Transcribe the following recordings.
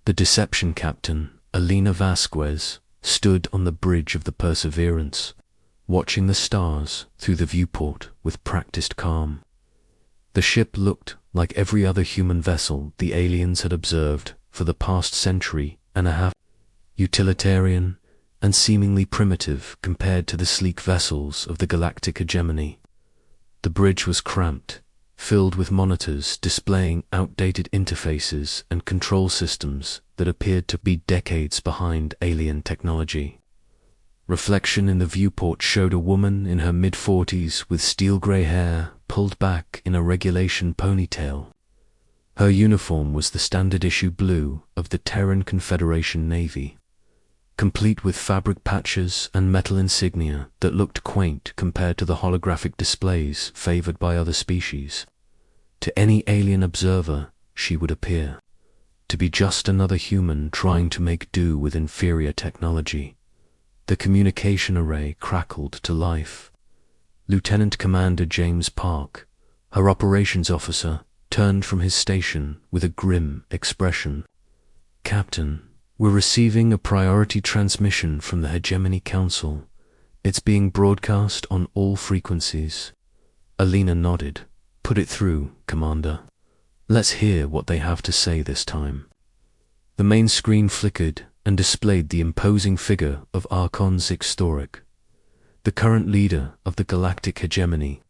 The Deception captain, Alina Vasquez, stood on the bridge of the Perseverance, watching the stars through the viewport with practiced calm. The ship looked like every other human vessel the aliens had observed for the past century and a half, utilitarian and seemingly primitive compared to the sleek vessels of the galactic hegemony. The bridge was cramped, filled with monitors displaying outdated interfaces and control systems that appeared to be decades behind alien technology. Reflection in the viewport showed a woman in her mid-40s with steel-gray hair pulled back in a regulation ponytail. Her uniform was the standard-issue blue of the Terran Confederation Navy, complete with fabric patches and metal insignia that looked quaint compared to the holographic displays favored by other species. To any alien observer, she would appear to be just another human trying to make do with inferior technology. The communication array crackled to life. Lieutenant Commander James Park, her operations officer, turned from his station with a grim expression. "Captain, we're receiving a priority transmission from the Hegemony Council. It's being broadcast on all frequencies." Alina nodded. "Put it through, Commander. Let's hear what they have to say this time." The main screen flickered and displayed the imposing figure of Archon Zixtoric, the current leader of the galactic hegemony.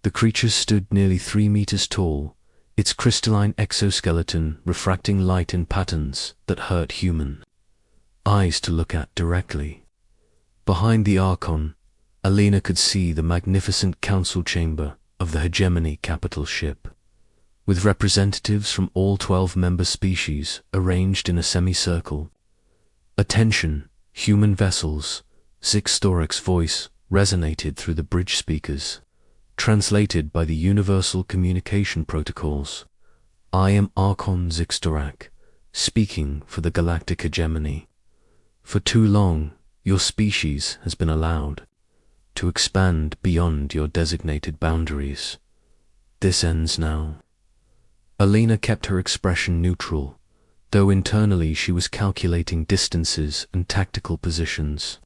The creature stood nearly 3 meters tall, its crystalline exoskeleton refracting light in patterns that hurt human eyes to look at directly. Behind the Archon, Alina could see the magnificent council chamber of the hegemony capital ship, with representatives from all 12 member species arranged in a semicircle. "Attention, human vessels," Zixtoric's voice resonated through the bridge speakers, translated by the Universal Communication Protocols. "I am Archon Zixtorak, speaking for the galactic hegemony. For too long, your species has been allowed to expand beyond your designated boundaries. This ends now." Alina kept her expression neutral, though internally she was calculating distances and tactical positions.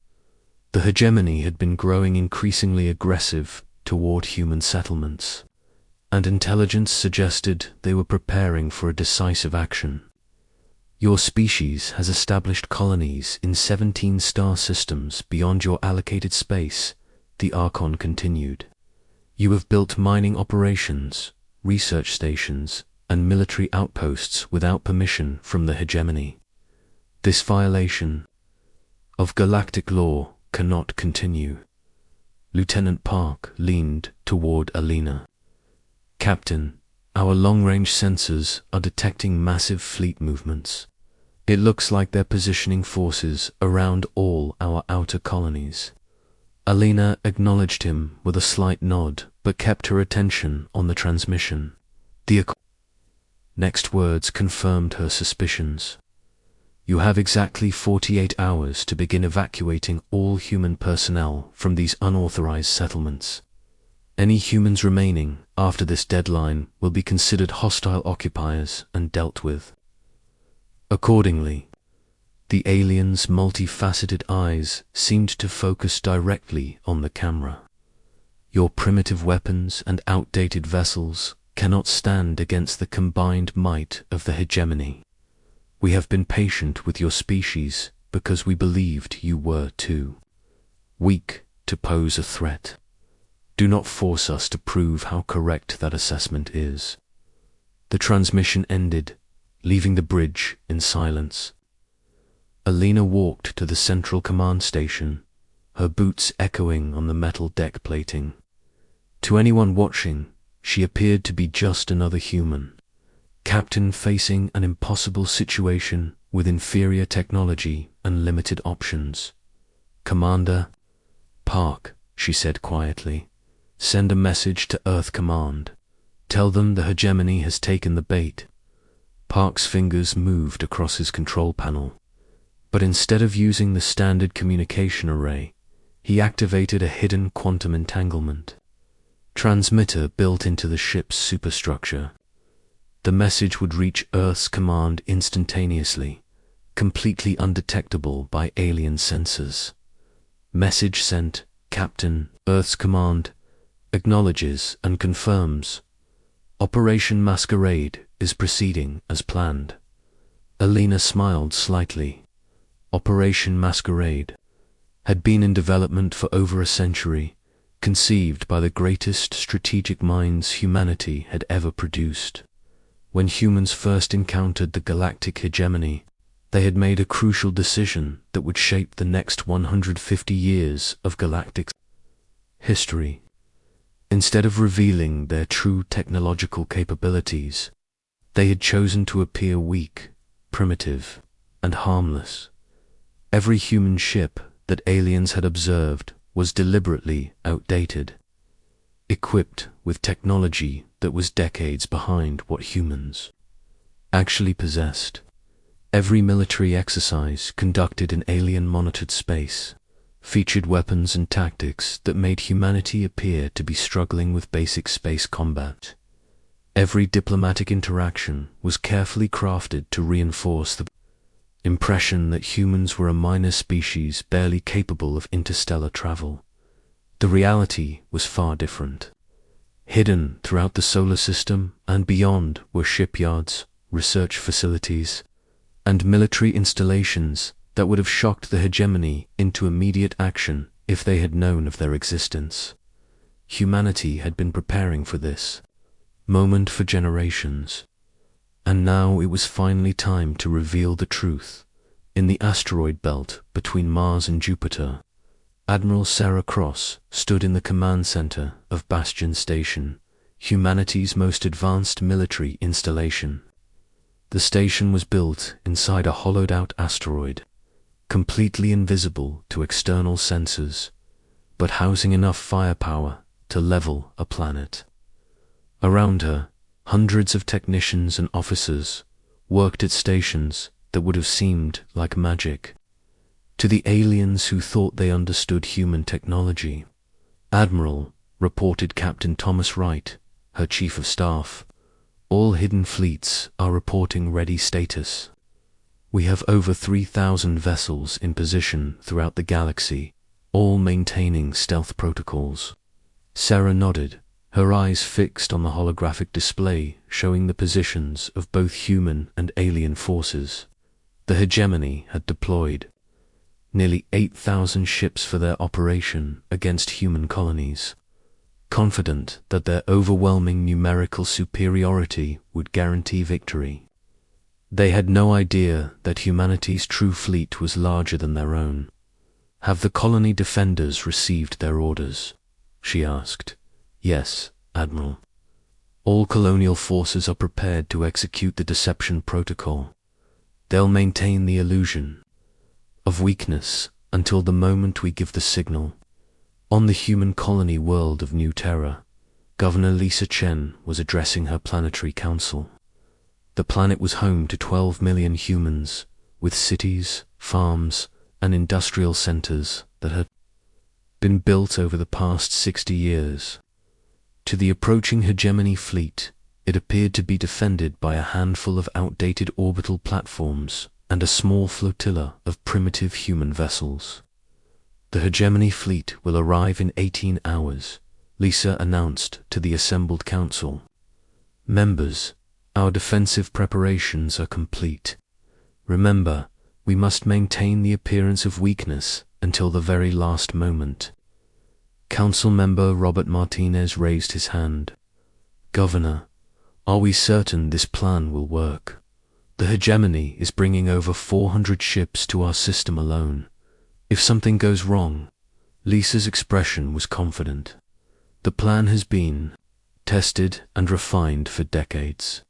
The hegemony had been growing increasingly aggressive toward human settlements, and intelligence suggested they were preparing for a decisive action. "Your species has established colonies in 17 star systems beyond your allocated space," the Archon continued. "You have built mining operations, research stations, and military outposts without permission from the hegemony. This violation of galactic law cannot continue." Lieutenant Park leaned toward Alina. "Captain, our long-range sensors are detecting massive fleet movements. It looks like they're positioning forces around all our outer colonies." Alina acknowledged him with a slight nod, but kept her attention on the transmission. The next words confirmed her suspicions. "You have exactly 48 hours to begin evacuating all human personnel from these unauthorized settlements. Any humans remaining after this deadline will be considered hostile occupiers and dealt with." Accordingly, the alien's multifaceted eyes seemed to focus directly on the camera. "Your primitive weapons and outdated vessels cannot stand against the combined might of the hegemony. We have been patient with your species because we believed you were too weak to pose a threat. Do not force us to prove how correct that assessment is." The transmission ended, leaving the bridge in silence. Alina walked to the central command station, her boots echoing on the metal deck plating. To anyone watching, she appeared to be just another human, captain facing an impossible situation with inferior technology and limited options. "Commander Park," she said quietly, "send a message to Earth Command. Tell them the hegemony has taken the bait." Park's fingers moved across his control panel, but instead of using the standard communication array, he activated a hidden quantum entanglement transmitter built into the ship's superstructure. The message would reach Earth's command instantaneously, completely undetectable by alien sensors. Message sent, Captain. Earth's command acknowledges and confirms. Operation Masquerade is proceeding as planned. Alina smiled slightly. Operation Masquerade had been in development for over a century, conceived by the greatest strategic minds humanity had ever produced. When humans first encountered the galactic hegemony, they had made a crucial decision that would shape the next 150 years of galactic history. Instead of revealing their true technological capabilities, they had chosen to appear weak, primitive, and harmless. Every human ship that aliens had observed was deliberately outdated, equipped with technology that was decades behind what humans actually possessed. Every military exercise conducted in alien-monitored space featured weapons and tactics that made humanity appear to be struggling with basic space combat. Every diplomatic interaction was carefully crafted to reinforce the impression that humans were a minor species barely capable of interstellar travel. The reality was far different. Hidden throughout the solar system and beyond were shipyards, research facilities, and military installations that would have shocked the hegemony into immediate action if they had known of their existence. Humanity had been preparing for this moment for generations, and now it was finally time to reveal the truth. In the asteroid belt between Mars and Jupiter, Admiral Sarah Cross stood in the command center of Bastion Station, humanity's most advanced military installation. The station was built inside a hollowed-out asteroid, completely invisible to external sensors, but housing enough firepower to level a planet. Around her, hundreds of technicians and officers worked at stations that would have seemed like magic to the aliens who thought they understood human technology. Admiral, reported Captain Thomas Wright, her chief of staff, all hidden fleets are reporting ready status. We have over 3,000 vessels in position throughout the galaxy, all maintaining stealth protocols. Sarah nodded, her eyes fixed on the holographic display showing the positions of both human and alien forces. The hegemony had deployed nearly 8,000 ships for their operation against human colonies, confident that their overwhelming numerical superiority would guarantee victory. They had no idea that humanity's true fleet was larger than their own. "Have the colony defenders received their orders?" she asked. "Yes, Admiral. All colonial forces are prepared to execute the deception protocol. They'll maintain the illusion of weakness until the moment we give the signal." On the human colony world of New Terra, Governor Lisa Chen was addressing her planetary council. The planet was home to 12 million humans, with cities, farms, and industrial centers that had been built over the past 60 years. To the approaching hegemony fleet, it appeared to be defended by a handful of outdated orbital platforms and a small flotilla of primitive human vessels. "The hegemony fleet will arrive in 18 hours, Lisa announced to the assembled council. "Members, our defensive preparations are complete. Remember, we must maintain the appearance of weakness until the very last moment." Council member Robert Martinez raised his hand. "Governor, are we certain this plan will work? The hegemony is bringing over 400 ships to our system alone. If something goes wrong..." Lisa's expression was confident. "The plan has been tested and refined for decades.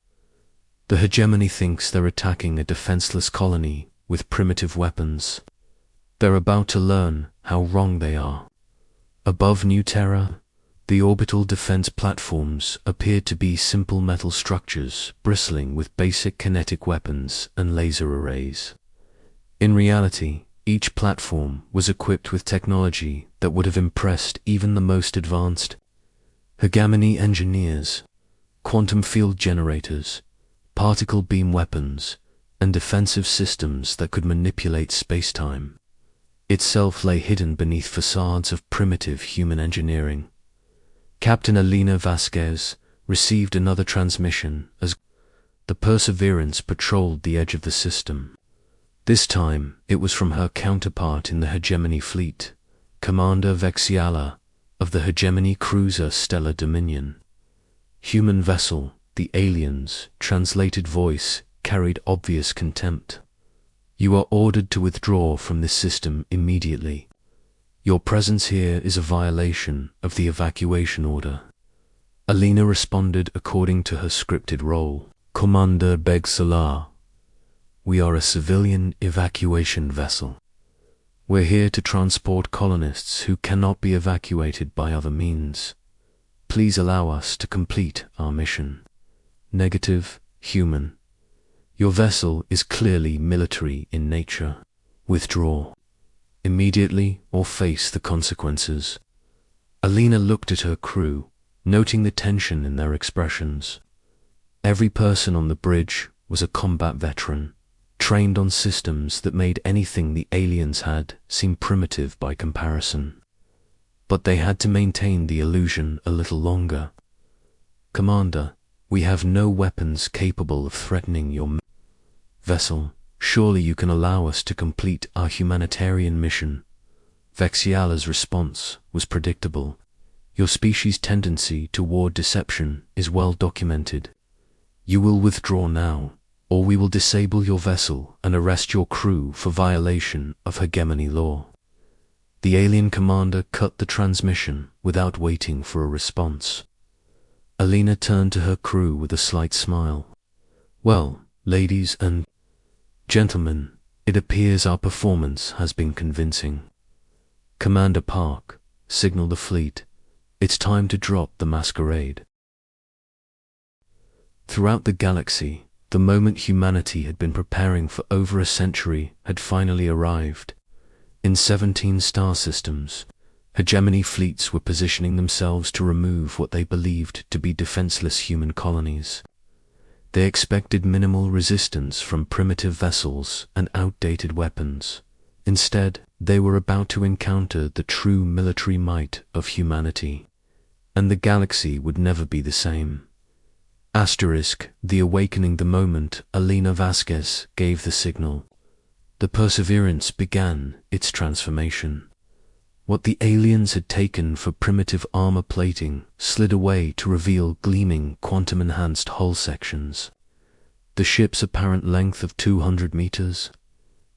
The hegemony thinks they're attacking a defenseless colony with primitive weapons. They're about to learn how wrong they are." Above New Terra, the orbital defense platforms appeared to be simple metal structures bristling with basic kinetic weapons and laser arrays. In reality, each platform was equipped with technology that would have impressed even the most advanced hegemony engineers: quantum field generators, particle beam weapons, and defensive systems that could manipulate space-time. Itself lay hidden beneath facades of primitive human engineering. Captain Elena Vasquez received another transmission as the Perseverance patrolled the edge of the system. This time, it was from her counterpart in the Hegemony fleet, Commander Vexiala of the Hegemony cruiser Stellar Dominion. Human vessel, the aliens, translated voice carried obvious contempt. You are ordered to withdraw from this system immediately. Your presence here is a violation of the evacuation order. Alina responded according to her scripted role. Commander Beg Salah, we are a civilian evacuation vessel. We're here to transport colonists who cannot be evacuated by other means. Please allow us to complete our mission. Negative, human. Your vessel is clearly military in nature. Withdraw. Immediately or face the consequences. Alina looked at her crew, noting the tension in their expressions. Every person on the bridge was a combat veteran, trained on systems that made anything the aliens had seem primitive by comparison. But they had to maintain the illusion a little longer. Commander, we have no weapons capable of threatening your vessel. Surely you can allow us to complete our humanitarian mission. Vexiala's response was predictable. Your species' tendency toward deception is well documented. You will withdraw now, or we will disable your vessel and arrest your crew for violation of Hegemony law. The alien commander cut the transmission without waiting for a response. Alina turned to her crew with a slight smile. Well, ladies and gentlemen, it appears our performance has been convincing. Commander Park, signal the fleet. It's time to drop the masquerade. Throughout the galaxy, the moment humanity had been preparing for over a century had finally arrived. In 17 star systems, Hegemony fleets were positioning themselves to remove what they believed to be defenseless human colonies. They expected minimal resistance from primitive vessels and outdated weapons. Instead, they were about to encounter the true military might of humanity, and the galaxy would never be the same. The awakening the moment Alina Vasquez gave the signal. The Perseverance began its transformation. What the aliens had taken for primitive armor plating slid away to reveal gleaming quantum-enhanced hull sections. The ship's apparent length of 200 meters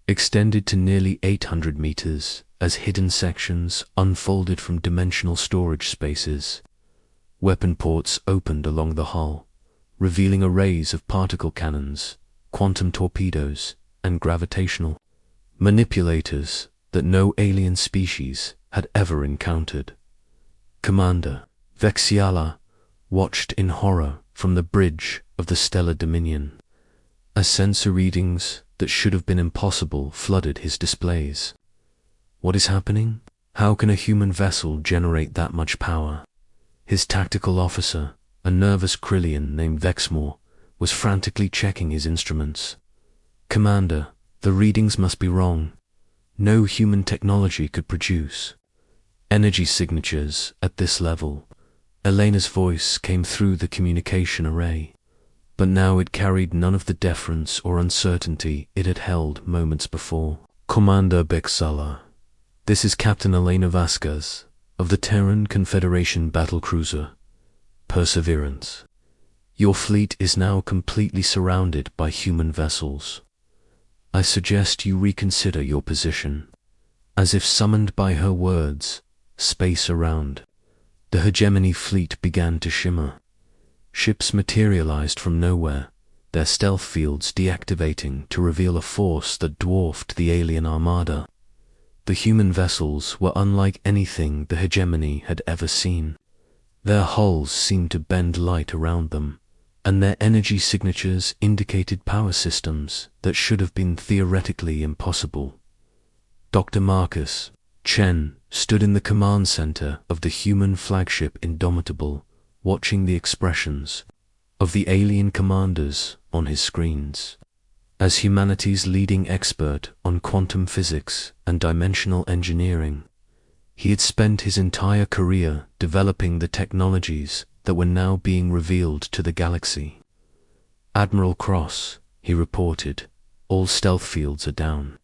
extended to nearly 800 meters as hidden sections unfolded from dimensional storage spaces. Weapon ports opened along the hull, revealing arrays of particle cannons, quantum torpedoes, and gravitational manipulators that no alien species had ever encountered. Commander Vexiala watched in horror from the bridge of the Stellar Dominion, as sensor readings that should have been impossible flooded his displays. What is happening? How can a human vessel generate that much power? His tactical officer, a nervous Krillian named Vexmore, was frantically checking his instruments. Commander, the readings must be wrong. No human technology could produce energy signatures at this level. Elena's voice came through the communication array, but now it carried none of the deference or uncertainty it had held moments before. Commander Bexala, this is Captain Elena Vasquez of the Terran Confederation battlecruiser Perseverance. Your fleet is now completely surrounded by human vessels. I suggest you reconsider your position. As if summoned by her words, space around the Hegemony fleet began to shimmer. Ships materialized from nowhere, their stealth fields deactivating to reveal a force that dwarfed the alien armada. The human vessels were unlike anything the Hegemony had ever seen. Their hulls seemed to bend light around them, and their energy signatures indicated power systems that should have been theoretically impossible. Dr. Marcus Chen stood in the command center of the human flagship Indomitable, watching the expressions of the alien commanders on his screens. As humanity's leading expert on quantum physics and dimensional engineering, he had spent his entire career developing the technologies that were now being revealed to the galaxy. "Admiral Cross," he reported, "all stealth fields are down.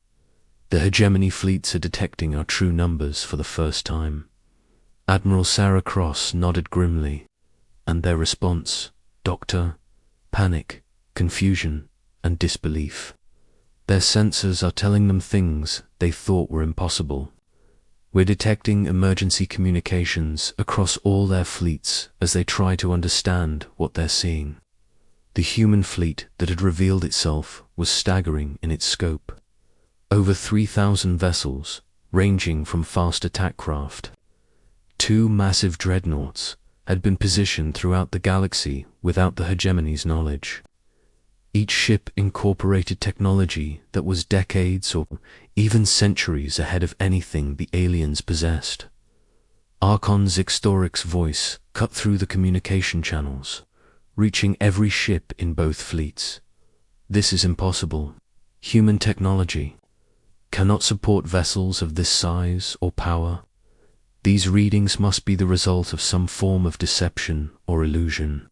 The hegemony fleets are detecting our true numbers for the first time." Admiral Sarah Cross nodded grimly, and their response, "Doctor," panic, confusion, and disbelief. Their sensors are telling them things they thought were impossible. "We're detecting emergency communications across all their fleets as they try to understand what they're seeing." The human fleet that had revealed itself was staggering in its scope. Over 3,000 vessels, ranging from fast attack craft. 2 massive dreadnoughts had been positioned throughout the galaxy without the hegemony's knowledge. Each ship incorporated technology that was decades or even centuries ahead of anything the aliens possessed. Archon Zixtoric's voice cut through the communication channels, reaching every ship in both fleets. "This is impossible. Human technology cannot support vessels of this size or power. These readings must be the result of some form of deception or illusion."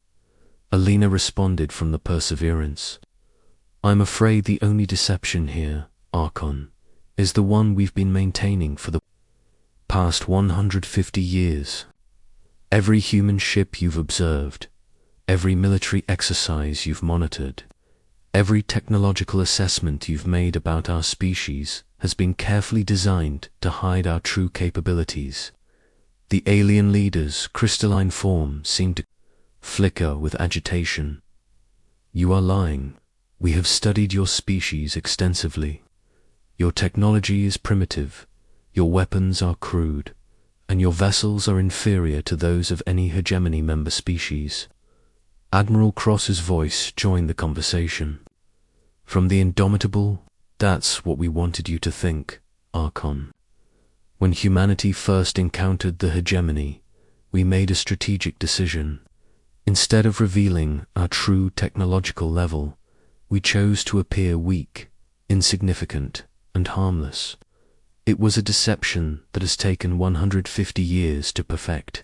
Alina responded from the Perseverance. "I'm afraid the only deception here, Archon, is the one we've been maintaining for the past 150 years. Every human ship you've observed, every military exercise you've monitored, every technological assessment you've made about our species has been carefully designed to hide our true capabilities." The alien leader's crystalline form seemed to flicker with agitation. "You are lying. We have studied your species extensively. Your technology is primitive, your weapons are crude, and your vessels are inferior to those of any hegemony member species." Admiral Cross's voice joined the conversation. "From the indomitable, that's what we wanted you to think, Archon. When humanity first encountered the hegemony, we made a strategic decision. Instead of revealing our true technological level, we chose to appear weak, insignificant, and harmless. It was a deception that has taken 150 years to perfect."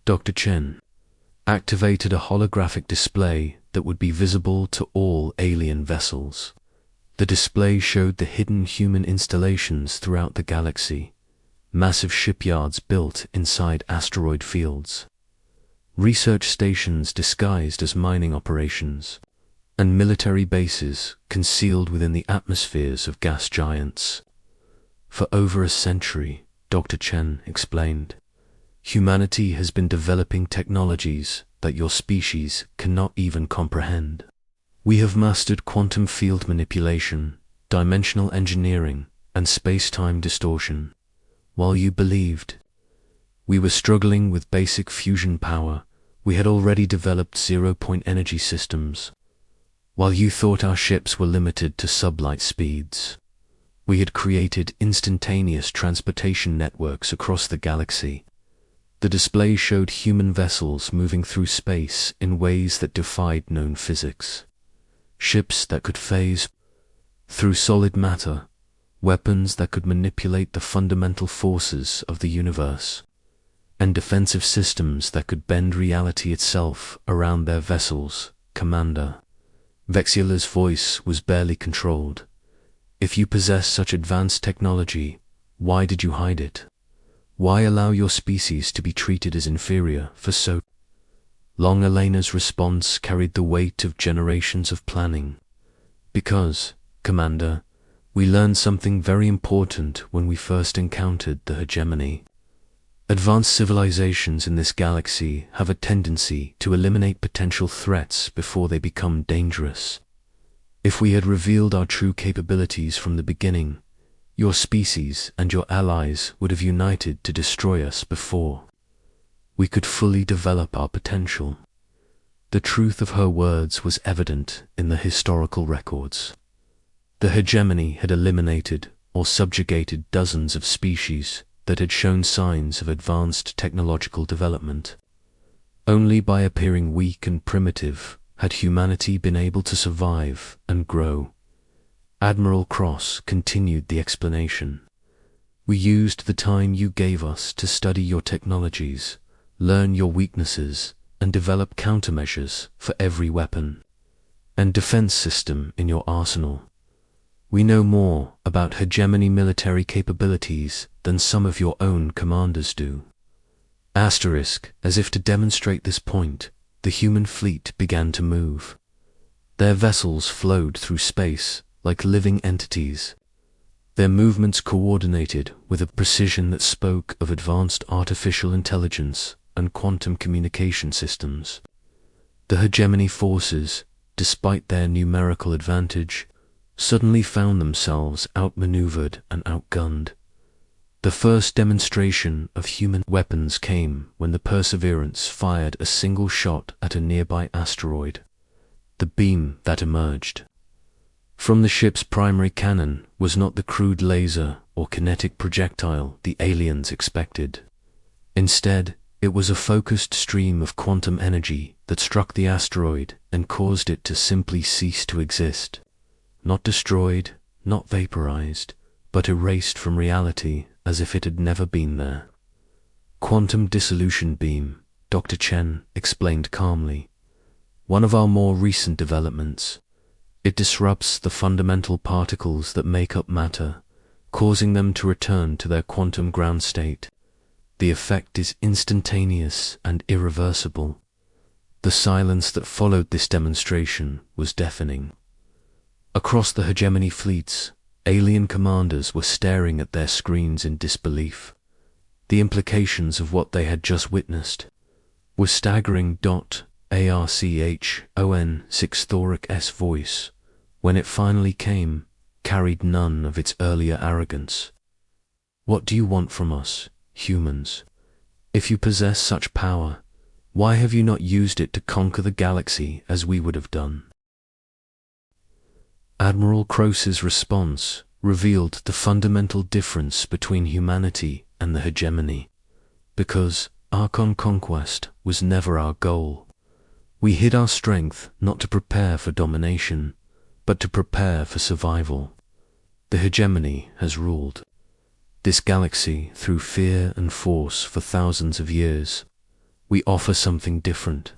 Dr. Chen activated a holographic display that would be visible to all alien vessels. The display showed the hidden human installations throughout the galaxy, massive shipyards built inside asteroid fields, research stations disguised as mining operations, and military bases concealed within the atmospheres of gas giants. "For over a century," Dr. Chen explained, "humanity has been developing technologies that your species cannot even comprehend. We have mastered quantum field manipulation, dimensional engineering, and space-time distortion. While you believed we were struggling with basic fusion power, we had already developed zero-point energy systems. While you thought our ships were limited to sublight speeds, we had created instantaneous transportation networks across the galaxy." The display showed human vessels moving through space in ways that defied known physics. Ships that could phase through solid matter, weapons that could manipulate the fundamental forces of the universe, and defensive systems that could bend reality itself around their vessels, Commander. Vexilla's voice was barely controlled. "If you possess such advanced technology, why did you hide it? Why allow your species to be treated as inferior for so long?" Elena's response carried the weight of generations of planning. "Because, Commander, we learned something very important when we first encountered the hegemony. Advanced civilizations in this galaxy have a tendency to eliminate potential threats before they become dangerous. If we had revealed our true capabilities from the beginning, your species and your allies would have united to destroy us before we could fully develop our potential." The truth of her words was evident in the historical records. The hegemony had eliminated or subjugated dozens of species that had shown signs of advanced technological development. Only by appearing weak and primitive had humanity been able to survive and grow. Admiral Cross continued the explanation. We used the time you gave us to study your technologies, learn your weaknesses, and develop countermeasures for every weapon and defense system in your arsenal. We know more about hegemony military capabilities than some of your own commanders do. Asterisk, as if to demonstrate this point, the human fleet began to move. Their vessels flowed through space like living entities, their movements coordinated with a precision that spoke of advanced artificial intelligence and quantum communication systems. The hegemony forces, despite their numerical advantage, suddenly found themselves outmaneuvered and outgunned. The first demonstration of human weapons came when the Perseverance fired a single shot at a nearby asteroid. The beam that emerged from the ship's primary cannon was not the crude laser or kinetic projectile the aliens expected. Instead, it was a focused stream of quantum energy that struck the asteroid and caused it to simply cease to exist. Not destroyed, not vaporized, but erased from reality as if it had never been there. Quantum dissolution beam, Dr. Chen explained calmly. One of our more recent developments. It disrupts the fundamental particles that make up matter, causing them to return to their quantum ground state. The effect is instantaneous and irreversible. The silence that followed this demonstration was deafening. Across the hegemony fleets, alien commanders were staring at their screens in disbelief. The implications of what they had just witnessed were staggering. Archon 6 Thoric's voice, when it finally came, carried none of its earlier arrogance. What do you want from us, humans? If you possess such power, why have you not used it to conquer the galaxy as we would have done? Admiral Cross's response revealed the fundamental difference between humanity and the hegemony. Because Archon conquest was never our goal. We hid our strength not to prepare for domination, but to prepare for survival. The hegemony has ruled this galaxy through fear and force for thousands of years. We offer something different.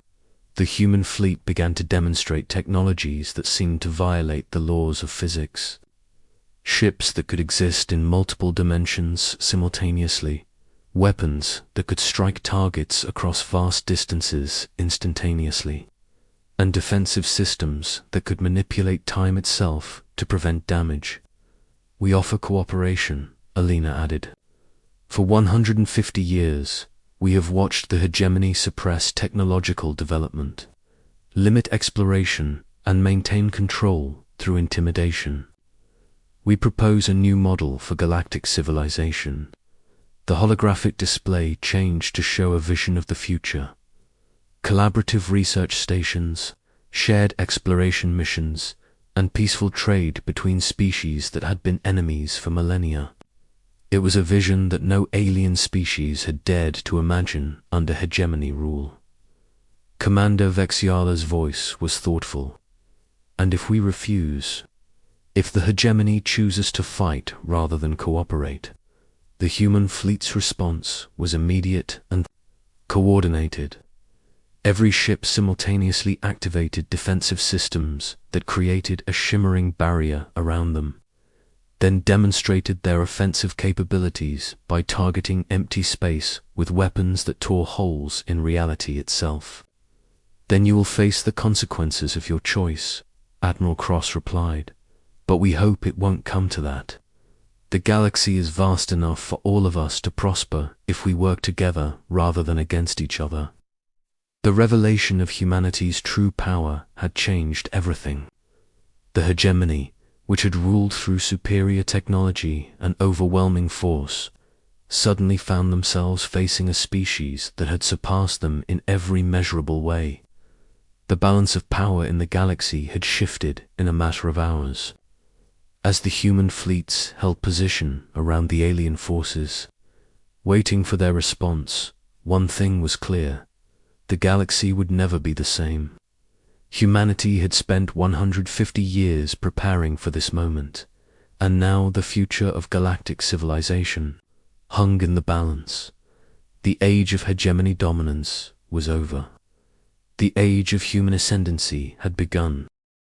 The human fleet began to demonstrate technologies that seemed to violate the laws of physics. Ships that could exist in multiple dimensions simultaneously, weapons that could strike targets across vast distances instantaneously, and defensive systems that could manipulate time itself to prevent damage. We offer cooperation, Alina added. For 150 years, we have watched the hegemony suppress technological development, limit exploration, and maintain control through intimidation. We propose a new model for galactic civilization. The holographic display changed to show a vision of the future. Collaborative research stations, shared exploration missions, and peaceful trade between species that had been enemies for millennia. It was a vision that no alien species had dared to imagine under hegemony rule. Commander Vexiala's voice was thoughtful. And if we refuse, if the hegemony chooses to fight rather than cooperate, the human fleet's response was immediate and coordinated. Every ship simultaneously activated defensive systems that created a shimmering barrier around them, then demonstrated their offensive capabilities by targeting empty space with weapons that tore holes in reality itself. Then you will face the consequences of your choice, Admiral Cross replied, but we hope it won't come to that. The galaxy is vast enough for all of us to prosper if we work together rather than against each other. The revelation of humanity's true power had changed everything. The hegemony, which had ruled through superior technology and overwhelming force, suddenly found themselves facing a species that had surpassed them in every measurable way. The balance of power in the galaxy had shifted in a matter of hours. As the human fleets held position around the alien forces, waiting for their response, one thing was clear. The galaxy would never be the same. Humanity had spent 150 years preparing for this moment, and now the future of galactic civilization hung in the balance. The age of hegemony dominance was over. The age of human ascendancy had begun.